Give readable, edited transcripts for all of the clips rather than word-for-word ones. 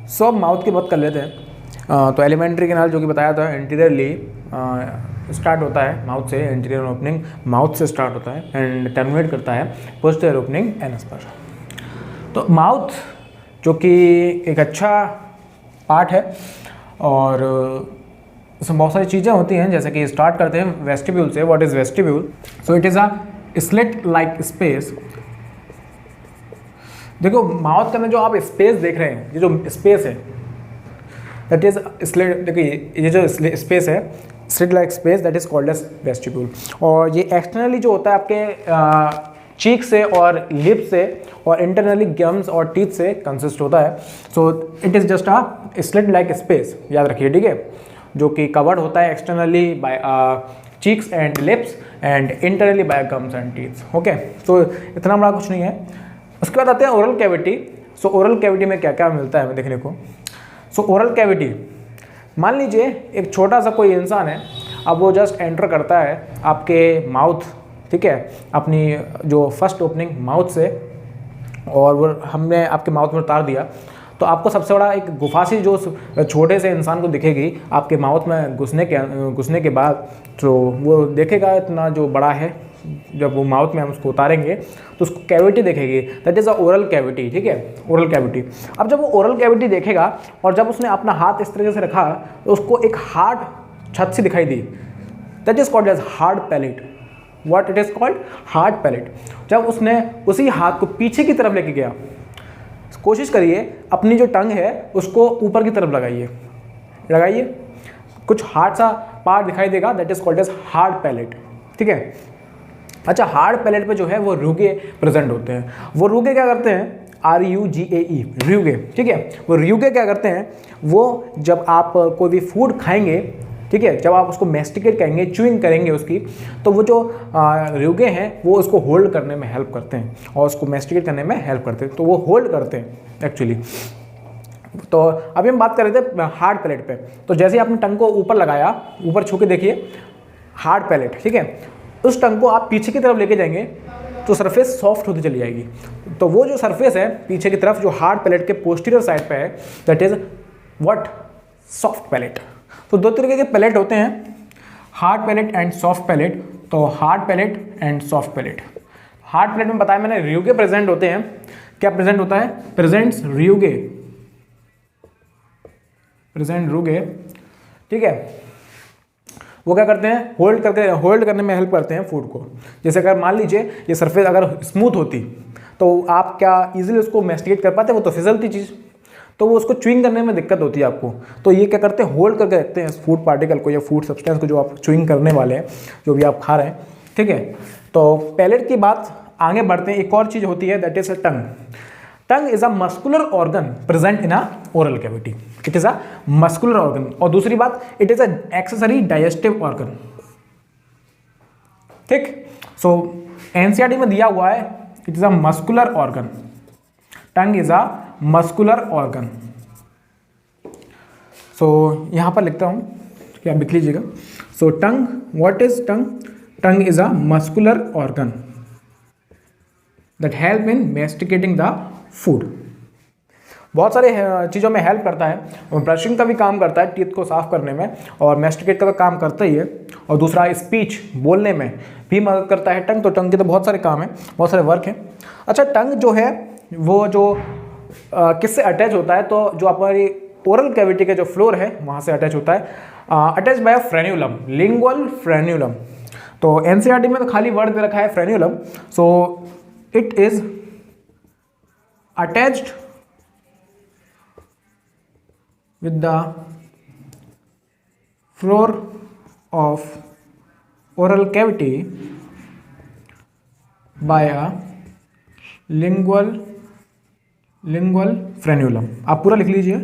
सो अब माउथ की बात कर लेते हैं। तो एलिमेंट्री कैनाल जो कि बताया था एंटीरियरली स्टार्ट होता है माउथ से, एंटीरियर ओपनिंग माउथ से स्टार्ट होता है एंड टर्मिनेट करता है पोस्टीरियर ओपनिंग एनस पर। तो माउथ जो कि एक अच्छा पार्ट है और इसमें बहुत सारी चीज़ें होती हैं, जैसे कि स्टार्ट करते हैं वेस्टिब्यूल से। What is vestibule? So it is a slit like space. देखो माउथ के अंदर जो आप स्पेस देख रहे हैं, ये जो स्पेस है दैट इज स्लिट, देखिए ये जो स्पेस है slit like space that is called as vestibule. और ये एक्सटर्नली जो होता है आपके चीक से और लिप से और इंटरनली गम्स और टीथ से कंसिस्ट होता है। So it is just a slit like space, याद रखिए, ठीक है, जो कि कवर्ड होता है externally by cheeks and lips and internally by gums and teeth. Okay, तो इतना बड़ा कुछ नहीं है। उसके बाद आते हैं ओरल कैविटी। सो ओरल कैविटी में क्या क्या मिलता है देखने को। सो ओरल कैविटी, मान लीजिए एक छोटा सा कोई इंसान है, अब वो जस्ट एंटर करता है आपके माउथ, ठीक है, अपनी जो फर्स्ट ओपनिंग माउथ से, और वो हमने आपके माउथ में उतार दिया, तो आपको सबसे बड़ा एक गुफा सी जो छोटे से इंसान को दिखेगी आपके माउथ में घुसने के बाद, तो वो देखेगा इतना जो बड़ा है, जब वो माउथ में हम उसको उतारेंगे तो उसको कैविटी देखेगी, that is a oral cavity, ठीक है, ओरल कैविटी। अब जब वो ओरल कैविटी देखेगा और जब उसने अपना हाथ इस तरीके से रखा तो उसको एक हार्ड छत सी दिखाई दी, that is called as hard palate. What it is called? Hard palate. जब उसने उसी हाथ को पीछे की तरफ लेके गया, कोशिश करिए अपनी जो टंग है उसको ऊपर की तरफ लगाइए, कुछ हार्ड सा पार्ट दिखाई देगा, that is called as hard palate, ठीक है। अच्छा, हार्ड पैलेट पे जो है वो रूगे प्रेजेंट होते हैं। वो रूगे क्या करते हैं? RUGAE, रूगे, ठीक है। वो रूगे क्या करते हैं? वो जब आप कोई भी फूड खाएंगे, ठीक है, जब आप उसको मैस्टिकेट करेंगे, च्यूइंग करेंगे उसकी, तो वो जो रूगे हैं वो उसको होल्ड करने में हेल्प करते हैं और उसको मैस्टिकेट करने में हेल्प करते हैं, तो वो होल्ड करते हैं एक्चुअली। तो अभी हम बात कर रहे थे हार्ड पैलेट पे। तो जैसे आपने टंग को ऊपर लगाया, ऊपर छू के देखिए, हार्ड पैलेट, ठीक है, उस टंग को आप पीछे की तरफ लेके जाएंगे तो सरफेस सॉफ्ट होती चली जाएगी। तो वो जो सरफेस है पीछे की तरफ जो हार्ड पैलेट के पोस्टीरियर साइड पे है, that is what? Soft palate. तो दो तरीके के पैलेट होते हैं, hard palate and soft palate. तो hard palate and soft palate. Hard palate में बताया मैंने रूगे प्रेजेंट होते हैं। क्या प्रेजेंट होता है? प्रेजेंट्स रूगे, प्रेजेंट रूगे, ठीक है। वो क्या करते हैं? होल्ड करने में हेल्प करते हैं फूड को। जैसे अगर मान लीजिए ये सरफेस अगर स्मूथ होती तो आप क्या इजीली उसको मैस्टिकेट कर पाते? वो तो फिसलती चीज़, तो वो उसको च्यूइंग करने में दिक्कत होती है आपको। तो ये क्या करते हैं? होल्ड करके रखते हैं फूड पार्टिकल को या फूड सब्सटेंस को जो आप च्यूइंग करने वाले हैं, जो भी आप खा रहे हैं, ठीक है। तो पैलेट की बात आगे बढ़ते हैं। एक और चीज़ होती है, that is a tongue. Tongue is a muscular organ present in a oral cavity. It is a muscular organ. और दूसरी बात, it is a accessory digestive organ, ठीक। सो एनसीईआरटी में दिया हुआ है, it is a muscular organ. Tongue is a muscular organ. So यहां पर लिखता हूं कि आप लिख लीजिएगा। So tongue, what is tongue? Tongue is a muscular organ that help in masticating the food. बहुत सारे चीज़ों में हेल्प करता है। ब्रशिंग का भी काम करता है, टीथ को साफ करने में, और मैस्टिकेट का काम करता ही है। और दूसरा स्पीच, बोलने में भी मदद करता है टंग। तो टंग के तो बहुत सारे काम हैं, बहुत सारे वर्क हैं। अच्छा, टंग जो है वो जो किससे अटैच होता है? तो जो हमारी ओरल कैविटी के जो फ्लोर है वहाँ से अटैच होता है, attach by frenulum, lingual frenulum. तो एनसीईआरटी में तो खाली वर्ड दे रखा है frenulum. So it is attached with the floor of oral cavity by a lingual frenulum। आप पूरा लिख लीजिए,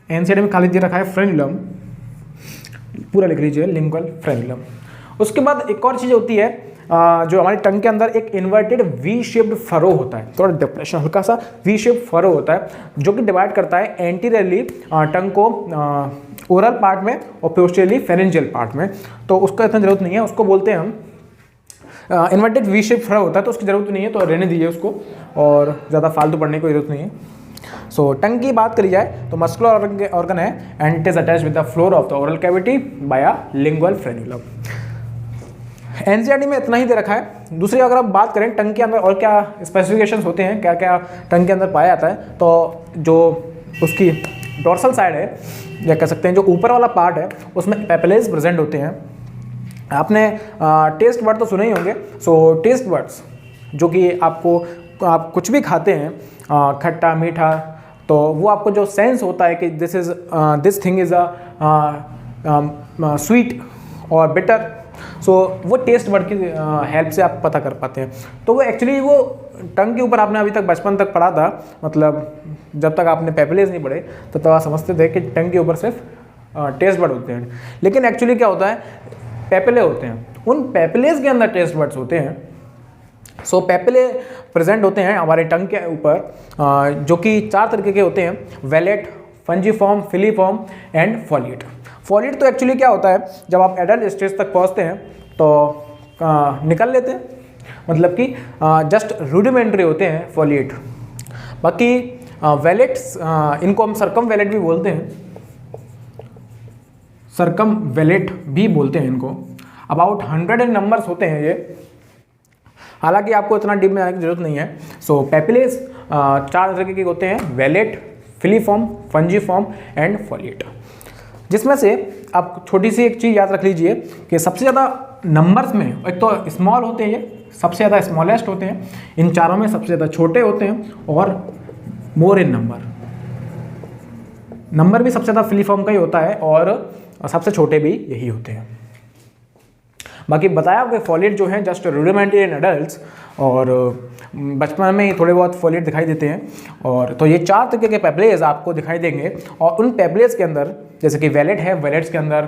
एनसीईआरटी में खाली दे रखा है फ्रेन्यूलम, पूरा लिख लीजिए लिंगुअल फ्रेन्यूलम। उसके बाद एक और चीज़ होती है, जो हमारी टंग के अंदर एक इन्वर्टेड वी शेप्ड फरो होता है, थोड़ा डिप्रेशन, हल्का सा वी शेप्ड फरो होता है, जो कि डिवाइड करता है एंटीरियरली टंग को ओरल पार्ट में और पोस्टीरियरली फेरेंजियल पार्ट में। तो उसका इतना जरूरत नहीं है, उसको बोलते हैं हम इन्वर्टेड वी शेप फरो होता है, तो उसकी जरूरत नहीं है, तो रहने दीजिए उसको, और ज़्यादा फालतू पढ़ने की जरूरत नहीं है। सो टंग की बात करी जाए तो मस्कुलर ऑर्गन है and it is attach with the floor of the oral cavity by a lingual frenulum. NCERT में इतना ही दे रखा है। दूसरी अगर आप बात करें टंग के अंदर और क्या स्पेसिफिकेशंस होते हैं, क्या क्या टंग के अंदर पाया जाता है, तो जो उसकी डोर्सल साइड है या कह सकते हैं जो ऊपर वाला पार्ट है उसमें पेपिलेज प्रेजेंट होते हैं। आपने टेस्ट वर्ड तो सुने ही होंगे। सो टेस्ट वर्ड्स जो कि आपको आप कुछ भी खाते हैं खट्टा मीठा, तो वो आपको जो सेंस होता है कि this thing is a sweet और बिटर, सो वो टेस्ट वर्ड की हेल्प से आप पता कर पाते हैं। तो वो एक्चुअली वो टंग के ऊपर आपने अभी तक बचपन तक पढ़ा था, मतलब जब तक आपने पेपिलेज नहीं पढ़े तब तक आप समझते थे कि टंग के ऊपर सिर्फ टेस्ट वर्ड होते हैं, लेकिन एक्चुअली क्या होता है, पेपिले होते हैं, उन पेपिलेज के अंदर टेस्ट वर्ड्स होते हैं। सो पेपिले प्रेजेंट होते हैं हमारे टंग के ऊपर, जो कि 4 तरीके के होते हैं, वेलेट, फंजीफॉर्म, फिलीफॉर्म एंड फॉलिएट। फॉलिएट तो एक्चुअली क्या होता है, जब आप एडल्ट स्टेज तक पहुंचते हैं तो निकल लेते हैं, मतलब कि जस्ट रूडिमेंट्री होते हैं फॉलिएट। बाकी वेलेट्स, इनको हम सर्कम वेलेट भी बोलते हैं, सर्कम वेलेट भी बोलते हैं इनको। अबाउट 100 नंबर्स होते हैं ये, हालांकि आपको इतना डीप में आने की जरूरत नहीं है। सो पेपिलेज 4 तरीके के होते हैं, वेलेट, फिलीफॉर्म, फंजीफॉर्म एंड फॉलिएट, जिसमें से आप छोटी सी एक चीज़ याद रख लीजिए कि सबसे ज़्यादा नंबर्स में एक तो स्मॉल होते हैं, ये सबसे ज़्यादा स्मॉलेस्ट होते हैं, इन चारों में सबसे ज़्यादा छोटे होते हैं, और मोर इन नंबर भी सबसे ज़्यादा फिलीफॉर्म का ही होता है और सबसे छोटे भी यही होते हैं। बाकी बताया कि फॉलिएट जो है जस्ट रूडिमेंट्री इन एडल्ट्स, और बचपन में ही थोड़े बहुत फॉलिएट दिखाई देते हैं। और तो ये 4 तरीके के पेपिलेज आपको दिखाई देंगे, और उन पेपिलेज के अंदर जैसे कि वेलेट है, वेलेट्स के अंदर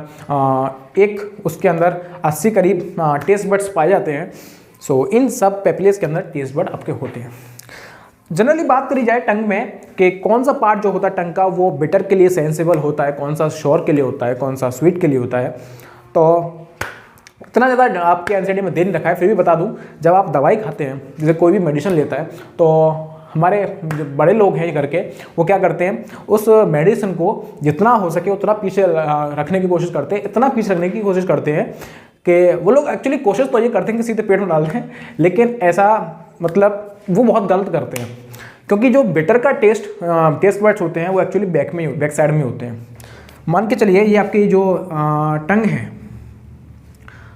उसके अंदर 80 करीब टेस्ट बड्स पाए जाते हैं। सो इन सब पेपिलेज के अंदर टेस्ट बड आपके होते हैं। जनरली बात करी जाए टंग में कि कौन सा पार्ट जो होता है टंग का वो बिटर के लिए सेंसिबल होता है, कौन सा श्योर के लिए होता है, कौन सा स्वीट के लिए होता है, तो इतना ज़्यादा आपके एनसीईआरटी में दे नहीं रखा है। फिर भी बता दूं, जब आप दवाई खाते हैं, जैसे कोई भी मेडिसिन लेता है, तो हमारे जो बड़े लोग हैं घर के, वो क्या करते हैं, उस मेडिसिन को जितना हो सके उतना पीछे रखने की कोशिश करते हैं, इतना पीछे रखने की कोशिश करते हैं कि वो लोग एक्चुअली कोशिश तो ये करते हैं कि सीधे पेट में डाल दें, लेकिन ऐसा मतलब वो बहुत गलत करते हैं, क्योंकि जो बिटर का टेस्ट बड्स होते हैं वो एक्चुअली बैक साइड में होते हैं। मान के चलिए ये आपकी जो टंग है,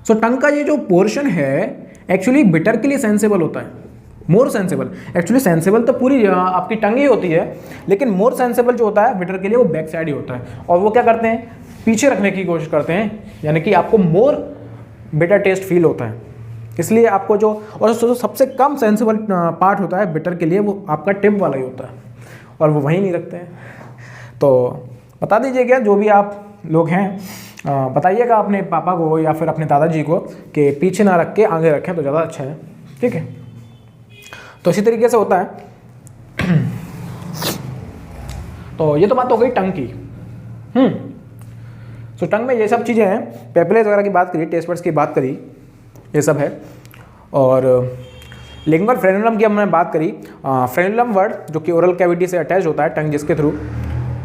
सो टंग का ये जो पोर्शन है एक्चुअली बिटर के लिए सेंसिबल होता है, मोर सेंसिबल। एक्चुअली सेंसिबल तो पूरी आपकी टंग ही होती है, लेकिन मोर सेंसिबल जो होता है बिटर के लिए वो बैक साइड ही होता है, और वो क्या करते हैं, पीछे रखने की कोशिश करते हैं, यानी कि आपको मोर बिटर टेस्ट फील होता है। इसलिए आपको जो और सबसे कम सेंसिबल पार्ट होता है बिटर के लिए वो आपका टिप वाला ही होता है, और वो वहीं नहीं रखते हैं। तो बता दीजिएगा जो भी आप लोग हैं, बताइएगा अपने पापा को या फिर अपने दादाजी को कि पीछे ना रख के आगे रखें तो ज़्यादा अच्छा है, ठीक है। तो इसी तरीके से होता है। तो ये तो बात हो गई टंग की। तो टंग में ये सब चीज़ें हैं, पेपिलेज वगैरह की बात करी, टेस्ट बड्स की बात करी, ये सब है। और लिंगुअल फ्रेन्यूलम की हमने बात करी, फ्रेन्यूलम वर्ड जो कि ओरल कैविटी से अटैच होता है टंग जिसके थ्रू।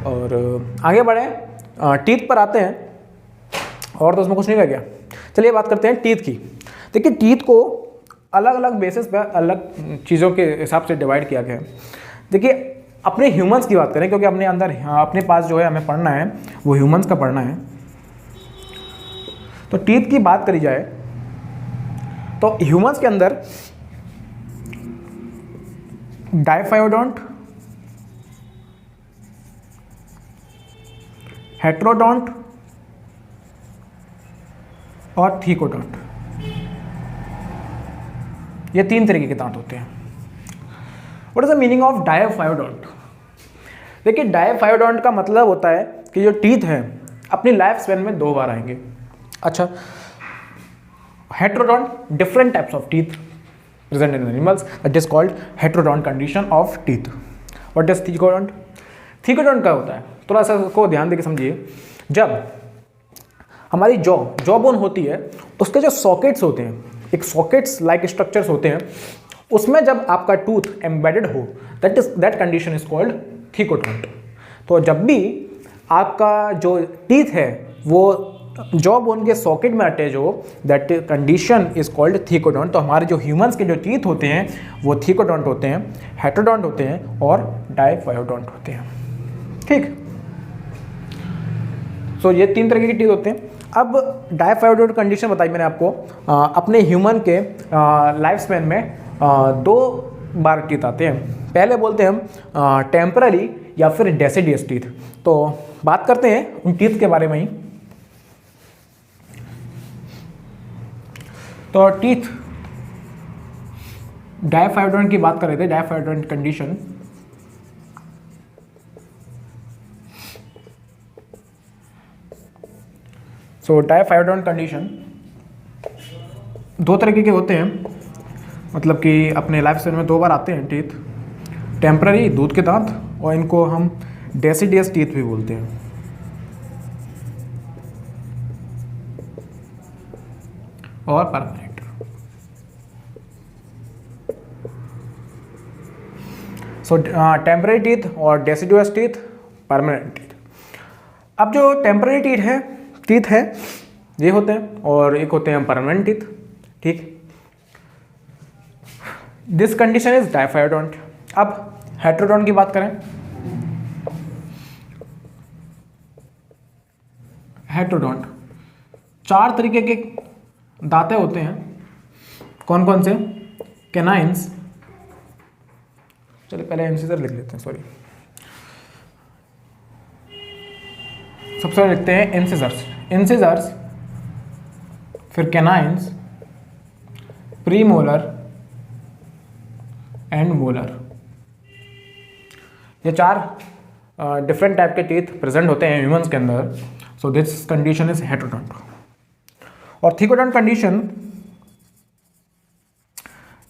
और आगे बढ़े, टीथ पर आते हैं, और तो उसमें कुछ नहीं रह गया। चलिए बात करते हैं टीथ की। देखिए टीथ को अलग अलग बेसिस पर अलग चीज़ों के हिसाब से डिवाइड किया गया है। देखिए अपने ह्यूमंस की बात करें, क्योंकि अपने अंदर अपने पास जो है हमें पढ़ना है वो ह्यूमंस का पढ़ना है। तो टीथ की बात करी जाए तो ह्यूमंस के अंदर डायफायोडोंट, हेट्रोडोंट और थीकोडोंट, ये 3 तरीके के दांत होते हैं। What is the meaning of diphyodont? देखिए डायफायोडोंट का मतलब होता है कि जो टीथ हैं अपनी लाइफ स्पैन में 2 बार आएंगे। अच्छा, heterodont, different types of teeth present in animals, that is called heterodont condition of teeth. What is thecodont? Thecodont क्या होता है, थोड़ा सा इसको ध्यान देके समझिए। जब हमारी जॉ बोन होती है, उसके जो सॉकेट्स होते हैं, एक सॉकेट्स लाइक स्ट्रक्चर्स होते हैं, उसमें जब आपका टूथ एम्बेडेड हो, that condition is called thecodont. तो जब भी आपका जो टीथ है वो जॉ बोन के सॉकेट में अटैच हो, that condition is called thecodont. तो हमारे जो ह्यूमंस के जो टीथ होते हैं वो थीकोडोंट होते हैं, हेटेरोडोंट होते हैं और डाइफायोडोंट होते हैं। ठीक, सो ये 3 तरीके के टीथ होते हैं। अब डाइफायोडोंट कंडीशन बताई मैंने आपको, अपने ह्यूमन के लाइफ स्पैन में 2 बार टीथ आते हैं। पहले बोलते हैं हम टेम्पररी या फिर डेसिडियस टीथ। तो बात करते हैं उन टीथ के बारे में ही। तो टीथ डाइफायोडोंट की बात कर रहे थे, डाइफायोडोंट कंडीशन। सो डाइफायोडोंट कंडीशन 2 तरीके के होते हैं, मतलब कि अपने लाइफ स्टाइल में 2 बार आते हैं टीथ। टेम्पररी दूध के दांत, और इनको हम डेसिडियस टीथ भी बोलते हैं। और परमानेंट। सो टेम्पररी टीथ और डेसिडियस टीथ, परमानेंट टीथ। अब जो टेम्पररी टीथ है ये होते हैं, और एक होते हैं परमानेंट टीथ। ठीक, दिस कंडीशन इज डाइफायोडोंट। अब हेटेरोडोंट की बात करें, हेटेरोडोंट 4 तरीके के दांते होते हैं। कौन कौन से? कैनाइन्स, चलिए पहले इंसिजर लिख लेते हैं, सॉरी। सबसे पहले लिखते हैं इंसिजर्स, फिर कैनाइन्स, प्रीमोलर एंड मोलर। ये 4 डिफरेंट टाइप के टीथ प्रेजेंट होते हैं ह्यूमंस के अंदर। So this condition is heterodont. और थीकोडोंट कंडीशन,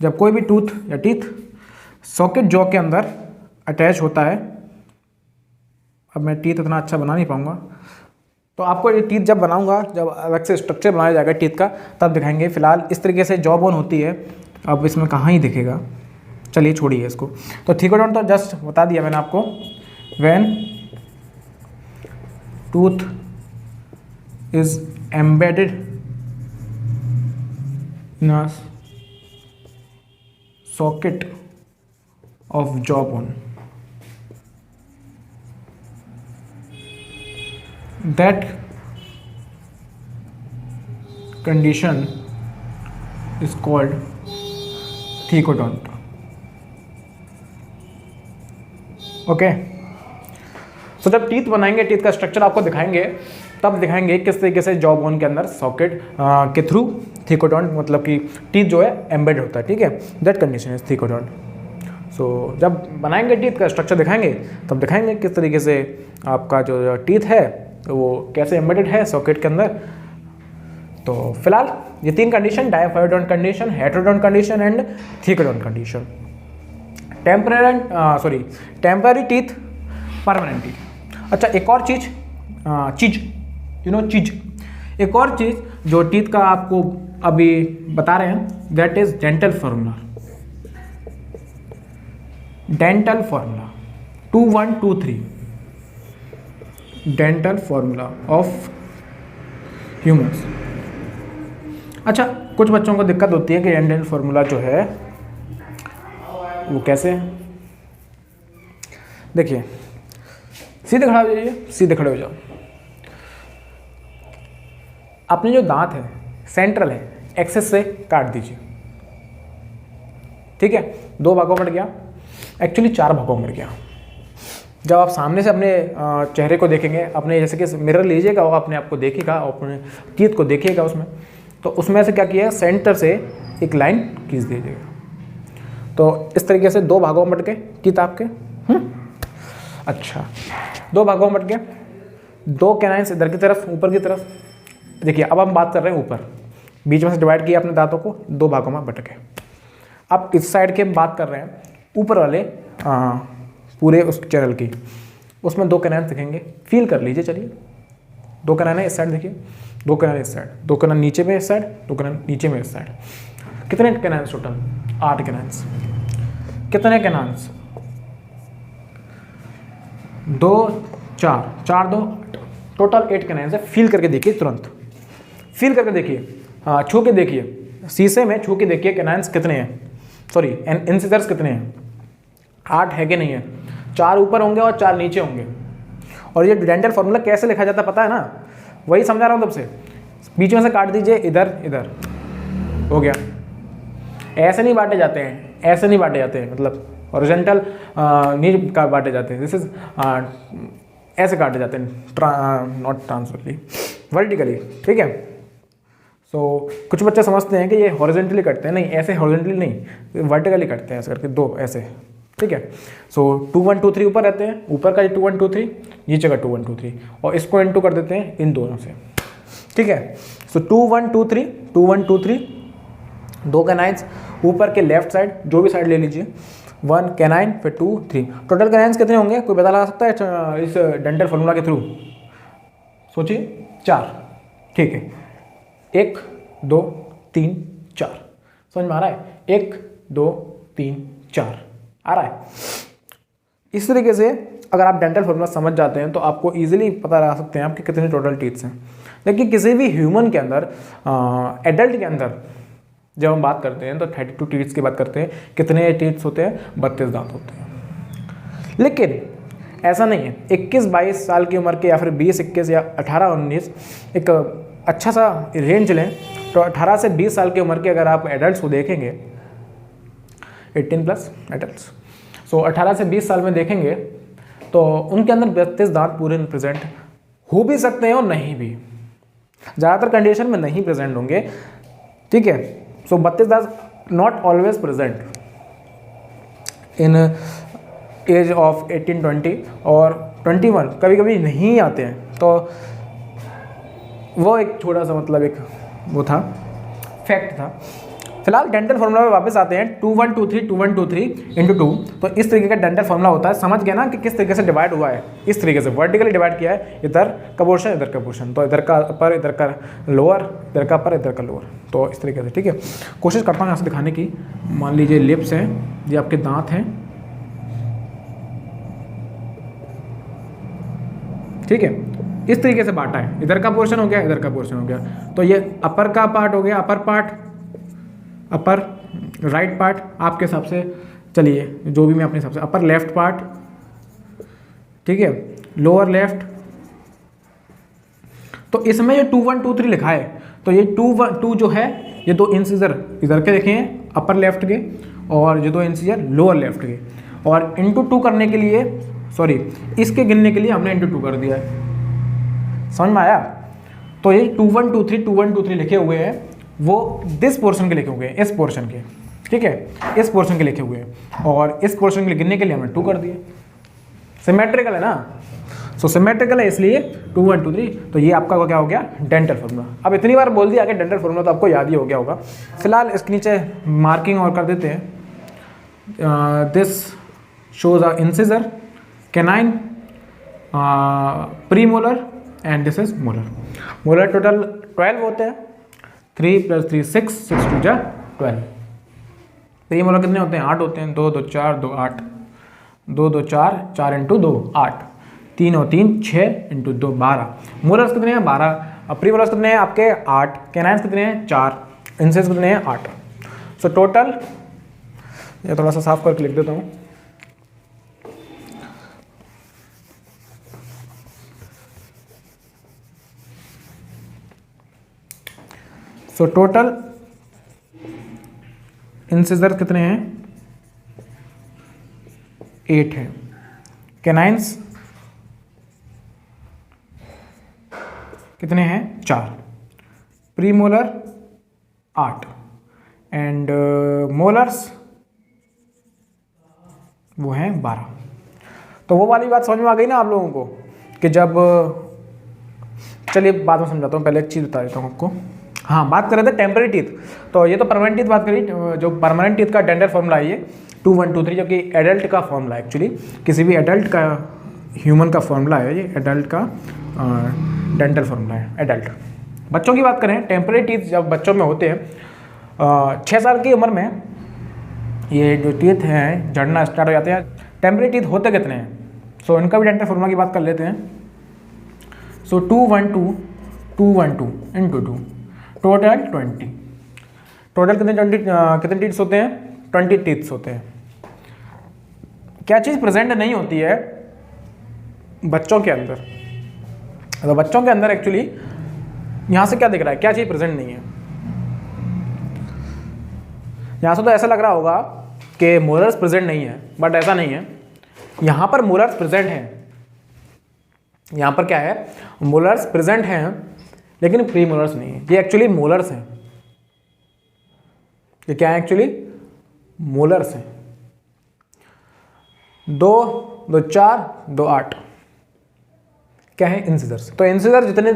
जब कोई भी टूथ या टीथ सॉकेट जॉ के अंदर अटैच होता है। अब मैं टीथ इतना अच्छा बना नहीं पाऊंगा, तो आपको ये टीथ जब बनाऊंगा, जब अलग से स्ट्रक्चर बनाया जाएगा टीथ का, तब दिखाएंगे। फिलहाल इस तरीके से जॉ बोन होती है, अब इसमें कहाँ ही दिखेगा, चलिए छोड़िए इसको। तो थीकोडोंट तो जस्ट बता दिया मैंने आपको, when tooth is embedded in a socket of jaw bone, that condition is called thecodont. Okay, so जब टीथ बनाएंगे, टीथ का स्ट्रक्चर आपको दिखाएंगे, तब दिखाएंगे किस तरीके से जॉ बोन के अंदर सॉकेट के थ्रू थीकोडोंट, मतलब कि टीथ जो है एम्बेड होता है। ठीक है, दैट कंडीशन इज थीकोडोंट। सो जब बनाएंगे टीथ का स्ट्रक्चर दिखाएंगे, तब दिखाएंगे किस तरीके से आपका जो टीथ है वो कैसे एम्बेडेड है सॉकेट के अंदर। तो फिलहाल ये 3 condition, diphyodont condition, heterodont condition and thecodont condition. Temporary teeth, permanent teeth. अच्छा, एक और चीज, एक और चीज जो टीथ का आपको अभी बता रहे हैं, that is dental formula. Dental formula 2123, dental formula of humans. अच्छा, कुछ बच्चों को दिक्कत होती है कि डेंटल फॉर्मूला जो है वो कैसे है। देखिए, सीधे खड़ा हो जाइए, सीधे खड़े हो जाओ। अपने जो दांत है सेंट्रल है, एक्सेस से काट दीजिए। ठीक है, 2 भागों में गया, एक्चुअली 4 भागों में गया। जब आप सामने से अपने चेहरे को देखेंगे, अपने जैसे कि मिरर लीजिएगा और अपने आप को देखिएगा और अपने टीथ को देखिएगा उसमें, तो उसमें से क्या किया, सेंटर से एक लाइन खींच दीजिएगा। तो इस तरीके से 2 भागों में बट गए टीथ आपके। अच्छा, 2 भागों में बट गए, 2 कैनाइन्स इधर की तरफ, ऊपर की तरफ। देखिए, अब हम बात कर रहे हैं ऊपर, बीच में से डिवाइड किया अपने दांतों को, 2 भागों में बट गए। अब इस साइड की हम बात कर रहे हैं, ऊपर वाले पूरे उस चैनल की, उसमें 2 कैनाइन्स दिखेंगे। फील कर लीजिए, चलिए 2 कैनाइन है इस साइड, देखिए 2 कैनाइन इस साइड, 2 कैनाइन नीचे में इस साइड, 2 कैनाइन नीचे में इस साइड। कितने कैनाइन्स टोटल? 8 कैनाइन्स। कितने कैनाइन्स? 2 4 4 2 टोटल 8 कैनाइंस है। फील करके देखिए, तुरंत फील करके देखिए, हाँ छू के देखिए, शीशे में छू के देखिए कैनाइंस कितने हैं, सॉरी इंसिजर्स कितने हैं, 8 है कि नहीं है। 4 ऊपर होंगे और 4 नीचे होंगे। और ये डेंटल फॉर्मूला कैसे लिखा जाता है पता है ना, वही समझा रहा हूँ तब से। बीच में से काट दीजिए, इधर इधर हो गया। ऐसे नहीं बांटे जाते हैं, ऐसे नहीं बांटे जाते हैं, मतलब हॉरिजॉन्टल नहीं का बांटे जाते हैं, दिस इज ऐसे काटे जाते हैं, नॉट ट्रांसवर्सली, वर्टिकली, ठीक है। सो कुछ बच्चे समझते हैं कि ये हॉरिजॉन्टली कटते हैं, नहीं ऐसे हॉरिजॉन्टली नहीं, वर्टिकली कटते हैं ऐसे करके, दो ऐसे, ठीक है। सो 2 1 2 3 ऊपर रहते हैं, ऊपर का 2 1 2 3, नीचे का 2 1 2 3, और इसको इनटू कर देते हैं इन दोनों से, ठीक है। सो 2 1 2 3 2 1 2 3, 2 कैनाइंस ऊपर के लेफ्ट साइड, जो भी साइड ले लीजिए, 1 कैनाइन, फिर 2 3, टोटल कैनाइंस कितने होंगे, कोई पता लगा सकता है इस डेंटल फॉर्मूला के थ्रू? सोचिए, 4, ठीक है। 1 2 3 4, समझ में आ रहा है? 1 2 3 4 आ रहा है। इस तरीके से अगर आप डेंटल फॉर्मूला समझ जाते हैं तो आपको इजीली पता लगा सकते हैं आपके कितने टोटल टीथ्स हैं। लेकिन किसी भी ह्यूमन के अंदर, एडल्ट के अंदर जब हम बात करते हैं तो 32 टीथ्स की बात करते हैं। कितने टीथ्स होते हैं? 32 दांत होते हैं। लेकिन ऐसा नहीं है, 21-22 साल की उम्र के या फिर 20-21 या 18-19 एक अच्छा सा रेंज लें तो 18 से 20 साल की उम्र के अगर आप एडल्ट को देखेंगे, 18+ एडल्ट, सो 18 से 20 साल में देखेंगे तो उनके अंदर 32 दांत पूरे प्रेजेंट हो भी सकते हैं और नहीं भी, ज़्यादातर कंडीशन में नहीं प्रेजेंट होंगे, ठीक है। सो 32 दांत not always present in age of 18-20 और 21, कभी कभी नहीं आते हैं। तो वो एक छोटा सा मतलब एक वो था, फैक्ट था। फिलहाल डेंटल फॉर्मूला में वापस आते हैं। 2 1 2 3 2 1 2 3 × 2, तो इस तरीके का डेंटल फॉर्मूला होता है। समझ गया ना कि किस तरीके से डिवाइड हुआ है? इस तरीके से वर्टिकली डिवाइड किया है, इधर का पोर्शन इधर का पोर्शन, तो इधर का अपर इधर का लोअर, इधर का अपर इधर का लोअर, तो इस तरीके से, ठीक है। कोशिश करता हूँ यहाँ से दिखाने की। मान लीजिए लिप्स हैं, ये आपके दाँत हैं, ठीक है। इस तरीके से बांटा है, इधर का पोर्शन हो गया, इधर का पोर्शन हो गया। तो ये अपर का पार्ट हो गया, upper part, upper right part आपके हिसाब से, चलिए जो भी मैं अपने हिसाब से, अपर लेफ्ट पार्ट, ठीक है, लोअर लेफ्ट। तो इसमें ये 2 1 2 3 लिखा है, तो ये 2 1 2 जो है, ये 2 इंसिजर इधर के देखे हैं अपर लेफ्ट के, और ये 2 इंसिजर लोअर लेफ्ट के, और इंटू 2 करने के लिए, सॉरी इसके गिनने के लिए हमने इंटू 2 कर दिया है। समझ में आया? तो ये 2 1 2 3 2 1 2 3 लिखे हुए हैं, वो दिस पोर्शन के लिखे हुए हैं, इस पोर्शन के, ठीक है, इस पोर्शन के लिखे हुए हैं, और इस पोर्शन के लिए गिनने के लिए हमने 2 कर दिए। सिमेट्रिकल है ना, सो सिमेट्रिकल है, इसलिए 2 1 2 3। तो ये आपका क्या हो गया? Dental formula. अब इतनी बार बोल दिया कि डेंटल फॉर्मूला, तो आपको याद ही हो गया होगा। फिलहाल इसके नीचे मार्किंग और कर देते हैं। This shows a incisor, canine, premolar and this is molar. Molar total 12 होते हैं, 3 + 3 6, 6 2 जा 12। प्रीमोलर कितने होते हैं? 8 होते हैं, 2 2 4 2 8, 2 2 4 4 × 2 8, 3 और 3 6 × 2 12। मोलर्स कितने हैं? 12। प्रीमोलर्स कितने हैं आपके? 8। कैनाइन्स कितने हैं? 4। इंसिस कितने हैं? 8। सो टोटल, ये थोड़ा सा साफ करके लिख देता हूँ। सो टोटल इंसिजर कितने हैं? 8 है। कैनाइन्स कितने हैं? 4। प्रीमोलर 8 एंड मोलर्स वो हैं 12। तो वो वाली बात समझ में आ गई ना आप लोगों को कि जब, चलिए बाद में समझाता हूँ, पहले एक चीज़ बता देता हूँ आपको। हाँ, बात कर रहे थे टेम्पररी टीथ, तो ये तो परमानेंट टीथ बात करी। जो परमानेंट टीथ का डेंटल फॉर्मूला है ये 2 1 2 3, जो कि एडल्ट का फॉर्मूला है। एक्चुअली किसी भी एडल्ट का, ह्यूमन का फॉर्मूला है ये, एडल्ट का डेंटल फॉर्मूला है, एडल्ट। बच्चों की बात करें, टेम्पररी टीथ जब बच्चों में होते हैं 6 साल की उम्र में, ये जो टीथ हैं झड़ना स्टार्ट हो जाते हैं। टेम्पररी टीथ होते कितने हैं? सो इनका भी डेंटल फॉर्मूला की बात कर लेते हैं। सो 212 212 इंटू 2 टोटल 20। टोटल कितने टीथ्स होते हैं? 20 टीथ्स होते हैं। क्या चीज़ प्रेजेंट नहीं होती है बच्चों के अंदर? तो बच्चों के अंदर एक्चुअली यहाँ से क्या दिख रहा है, क्या चीज़ प्रेजेंट नहीं है? यहाँ से तो ऐसा लग रहा होगा कि मोलर्स प्रेजेंट नहीं है, बट ऐसा नहीं है। यहाँ पर मोलर्स प्रेजेंट हैं। यहाँ पर क्या है, मोलर्स प्रेजेंट हैं लेकिन प्री मोलर्स नहीं है। ये एक्चुअली मोलर्स हैं। ये क्या है? एक्चुअली मोलर्स हैं। 2 2 4 2 8 क्या है? इंसिजर्स। तो इंसिजर जितने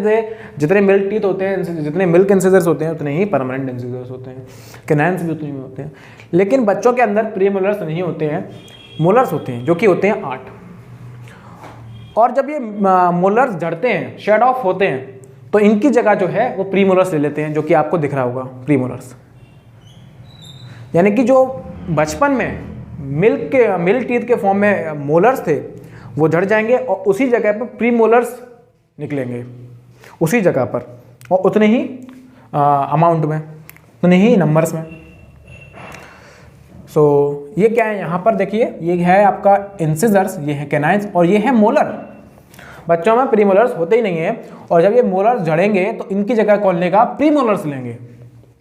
मिल्क टीथ होते हैं, जितने मिल्क इंसिजर्स होते हैं उतने ही परमानेंट इंसिजर्स होते हैं। कैनाइन्स भी उतने ही होते हैं। लेकिन बच्चों के अंदर प्री मोलर्स नहीं होते हैं, मोलर्स होते हैं, जो कि होते हैं 8। और जब ये मोलर्स झड़ते हैं, शेड ऑफ होते हैं, तो इनकी जगह जो है वो प्री मोलर्स ले लेते हैं, जो कि आपको दिख रहा होगा प्री मोलर्स। यानी कि जो बचपन में मिल्क टीथ के फॉर्म में मोलर्स थे वो झड़ जाएंगे और उसी जगह पर प्री मोलर्स निकलेंगे, उसी जगह पर, और उतने ही अमाउंट में, उतने ही नंबर्स में। सो ये क्या है? यहाँ पर देखिए, ये है आपका इंसिजर्स, ये है कैनाइन्स और ये है मोलर। बच्चों में प्री मोलर्स होते ही नहीं है, और जब ये मोलर्स झड़ेंगे तो इनकी जगह कौन लेगा? प्री मोलर्स लेंगे।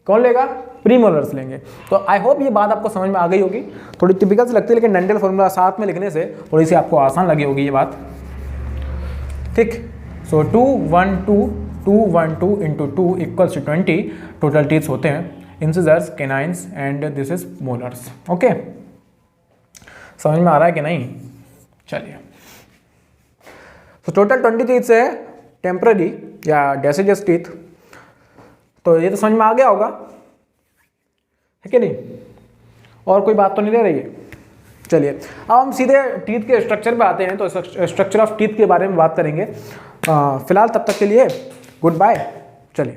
कौन लेगा? प्री मोलर्स लेंगे। तो आई होप ये बात आपको समझ में आ गई होगी। थोड़ी टिपिकल सी लगती है, लेकिन डेंटल फॉर्मूला साथ में लिखने से थोड़ी सी आपको आसान लगी होगी ये बात, ठीक। So 212 into 2 equals to 20 total teeths होते हैं, incisors, canines and this is molars. Okay, समझ में आ रहा है कि नहीं? चलिए, तो टोटल 20 टीथ्स है टेम्पररी या डेसिडस टीथ। तो ये तो समझ में आ गया होगा, है कि नहीं? और कोई बात तो नहीं रह रही है? चलिए, अब हम सीधे टीथ के स्ट्रक्चर पे आते हैं। तो स्ट्रक्चर ऑफ टीथ के बारे में बात करेंगे। फिलहाल तब तक के लिए गुड बाय।